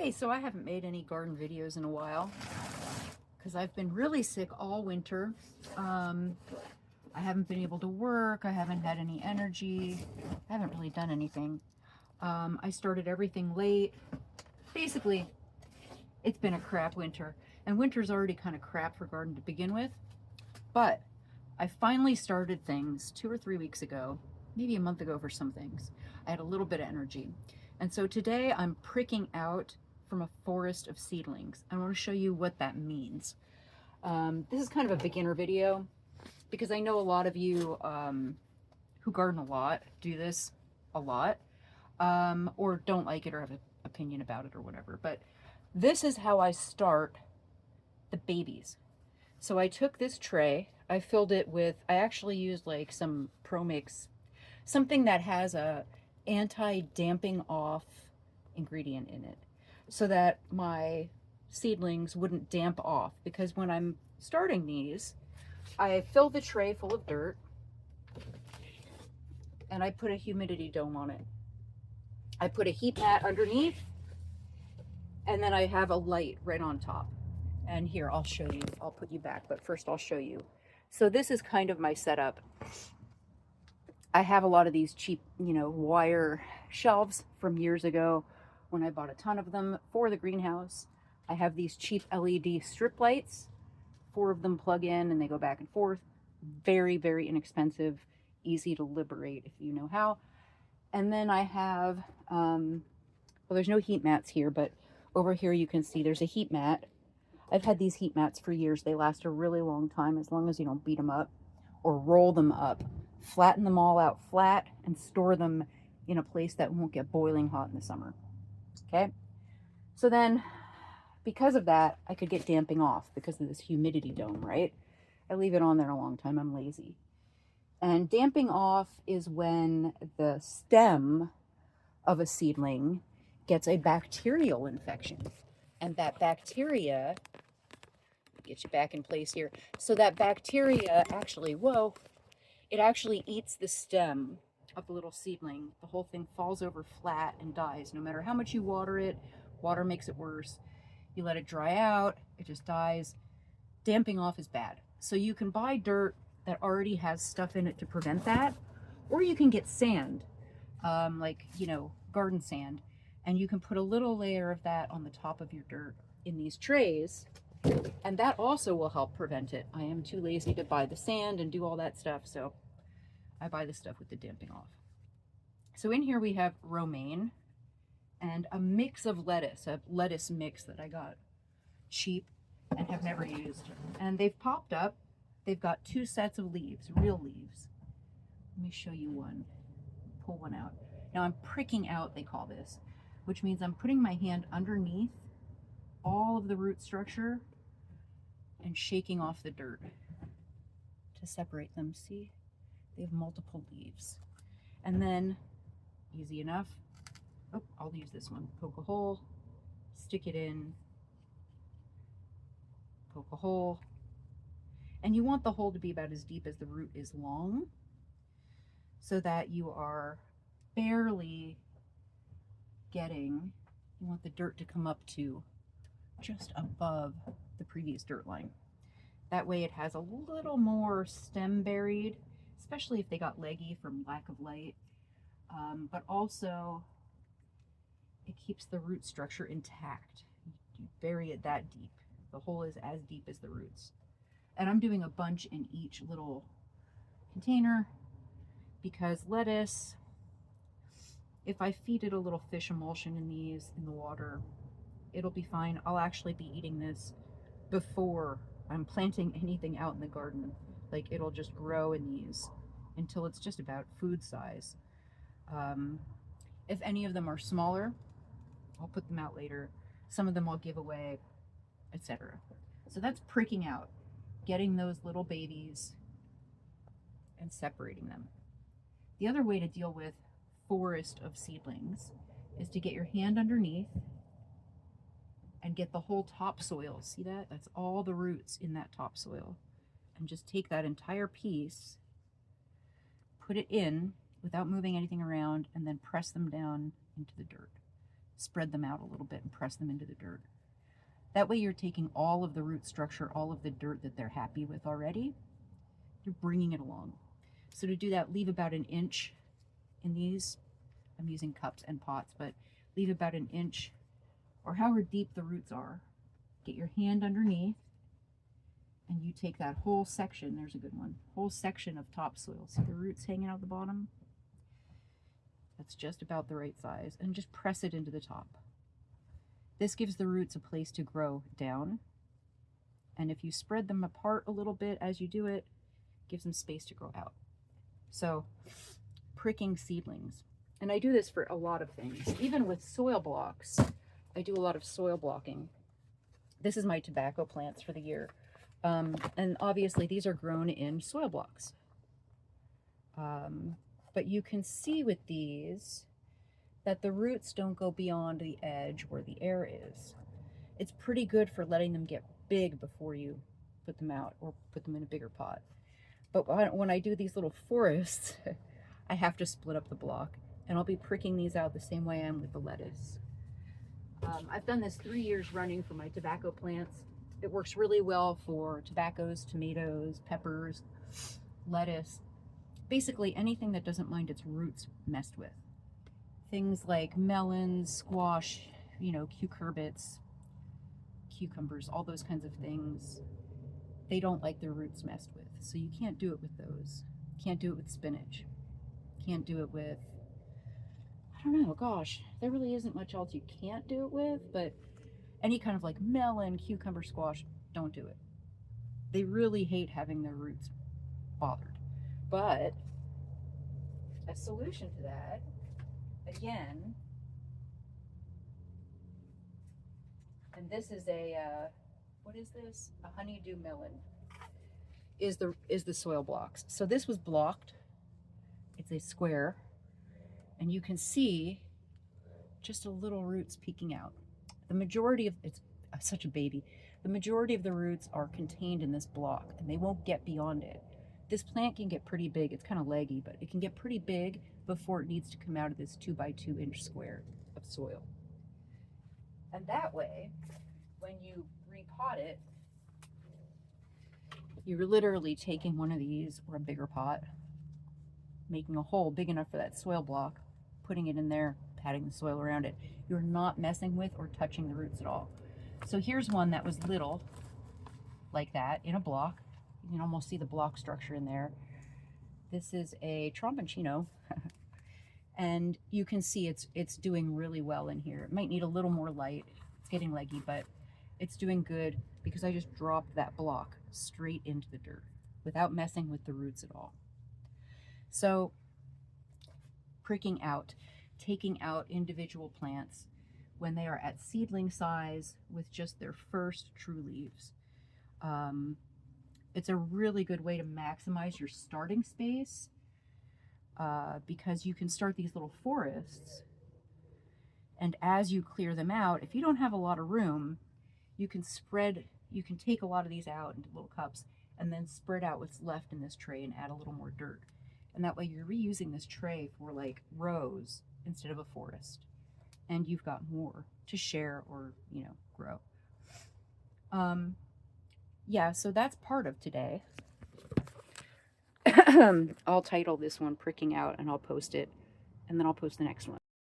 Hey, so I haven't made any garden videos in a while because I've been really sick all winter. I haven't been able to work. I haven't had any energy. I haven't really done anything. I started everything late. Basically, it's been a crap winter. And winter's already kind of crap for garden to begin with. But I finally started things 2 or 3 weeks ago, maybe a month ago for some things. I had a little bit of energy. And so today I'm pricking out from a forest of seedlings. I want to show you what that means. This is kind of a beginner video because I know a lot of you who garden a lot do this a lot, or don't like it or have an opinion about it or whatever. But this is how I start the babies. So I took this tray, I filled it with, I actually used like some Pro Mix, something that has a anti-damping off ingredient in it so that my seedlings wouldn't damp off, because when I'm starting these, I fill the tray full of dirt and I put a humidity dome on it. I put a heat mat underneath, and then I have a light right on top. And here, I'll show you. I'll put you back, but first I'll show you. So this is kind of my setup. I have a lot of these cheap, wire shelves from years ago when I bought a ton of them for the greenhouse. I have these cheap LED strip lights. 4 of them plug in and they go back and forth. Very, very inexpensive, easy to liberate if you know how. And then I have, well, there's no heat mats here, but over here you can see there's a heat mat. I've had these heat mats for years. They last a really long time as long as you don't beat them up or roll them up. Flatten them all out flat and store them in a place that won't get boiling hot in the summer. Okay? So then, because of that, I could get damping off because of this humidity dome, right? I leave it on there a long time. I'm lazy. And damping off is when the stem of a seedling gets a bacterial infection. And that bacteria, get you back in place here. So that bacteria actually, it actually eats the stem of the little seedling. The whole thing falls over flat and dies. No matter how much you water it, water makes it worse. You let it dry out, it just dies. Damping off is bad. So you can buy dirt that already has stuff in it to prevent that, or you can get sand, garden sand, and you can put a little layer of that on the top of your dirt in these trays, and that also will help prevent it. I am too lazy to buy the sand and do all that stuff, so I buy the stuff with the damping off. So in here we have romaine and a mix of lettuce, a lettuce mix that I got cheap and have never used. And they've popped up. They've got 2 sets of leaves, real leaves. Let me show you one. Pull one out. Now I'm pricking out, they call this, which means I'm putting my hand underneath all of the root structure and shaking off the dirt to separate them. See, they have multiple leaves. And then, easy enough, I'll use this one. Poke a hole, stick it in, poke a hole. And you want the hole to be about as deep as the root is long so that you are barely getting, you want the dirt to come up to just above the previous dirt line. That way it has a little more stem buried, especially if they got leggy from lack of light. But also it keeps the root structure intact. You bury it that deep. The hole is as deep as the roots. And I'm doing a bunch in each little container because lettuce, if I feed it a little fish emulsion in these in the water, it'll be fine. I'll actually be eating this before I'm planting anything out in the garden. Like, it'll just grow in these until it's just about food size. If any of them are smaller, I'll put them out later. Some of them I'll give away, etc. So that's pricking out, getting those little babies and separating them. The other way to deal with forest of seedlings is to get your hand underneath and get the whole topsoil. See that? That's all the roots in that topsoil. And just take that entire piece, put it in without moving anything around, and then press them down into the dirt. spread them out a little bit and press them into the dirt. That way you're taking all of the root structure, all of the dirt that they're happy with already, you're bringing it along. So to do that, leave about an inch in these. I'm using cups and pots, but leave about an inch or however deep the roots are. Get your hand underneath and you take that whole section, there's a good one, whole section of topsoil. See the roots hanging out the bottom? That's just about the right size, and just press it into the top. This gives the roots a place to grow down, and if you spread them apart a little bit as you do it, gives them space to grow out. So pricking seedlings, and I do this for a lot of things, even with soil blocks. I do a lot of soil blocking. This is my tobacco plants for the year, and obviously these are grown in soil blocks. But you can see with these that the roots don't go beyond the edge where the air is. It's pretty good for letting them get big before you put them out or put them in a bigger pot. But when I do these little forests, I have to split up the block, and I'll be pricking these out the same way I am with the lettuce. I've done this 3 years running for my tobacco plants. It works really well for tobaccos, tomatoes, peppers, lettuce, basically anything that doesn't mind its roots messed with. Things like melons, squash, cucurbits, cucumbers, all those kinds of things. They don't like their roots messed with. So you can't do it with those. Can't do it with spinach. Can't do it with, I don't know, gosh, there really isn't much else you can't do it with, but any kind of like melon, cucumber, squash, don't do it. They really hate having their roots bothered. But a solution to that, again, and this is what is this? A honeydew melon, is the soil blocks. So this was blocked. It's a square, and you can see just a little roots peeking out. The majority of, it's such a baby, the majority of the roots are contained in this block, and they won't get beyond it. This plant can get pretty big. It's kind of leggy, but it can get pretty big before it needs to come out of this 2 by 2 inch square of soil. And that way, when you repot it, you're literally taking one of these or a bigger pot, making a hole big enough for that soil block, putting it in there, patting the soil around it. You're not messing with or touching the roots at all. So here's one that was little, like that, in a block. You can almost see the block structure in there. This is a tromboncino, and you can see it's doing really well in here. It might need a little more light. It's getting leggy, but it's doing good because I just dropped that block straight into the dirt without messing with the roots at all. So pricking out, taking out individual plants when they are at seedling size with just their first true leaves. It's a really good way to maximize your starting space because you can start these little forests, and as you clear them out, if you don't have a lot of room, you can take a lot of these out into little cups and then spread out what's left in this tray and add a little more dirt. And that way you're reusing this tray for like rows instead of a forest, and you've got more to share or grow. Yeah, so that's part of today. I'll title this one Pricking Out, and I'll post it, and then I'll post the next one.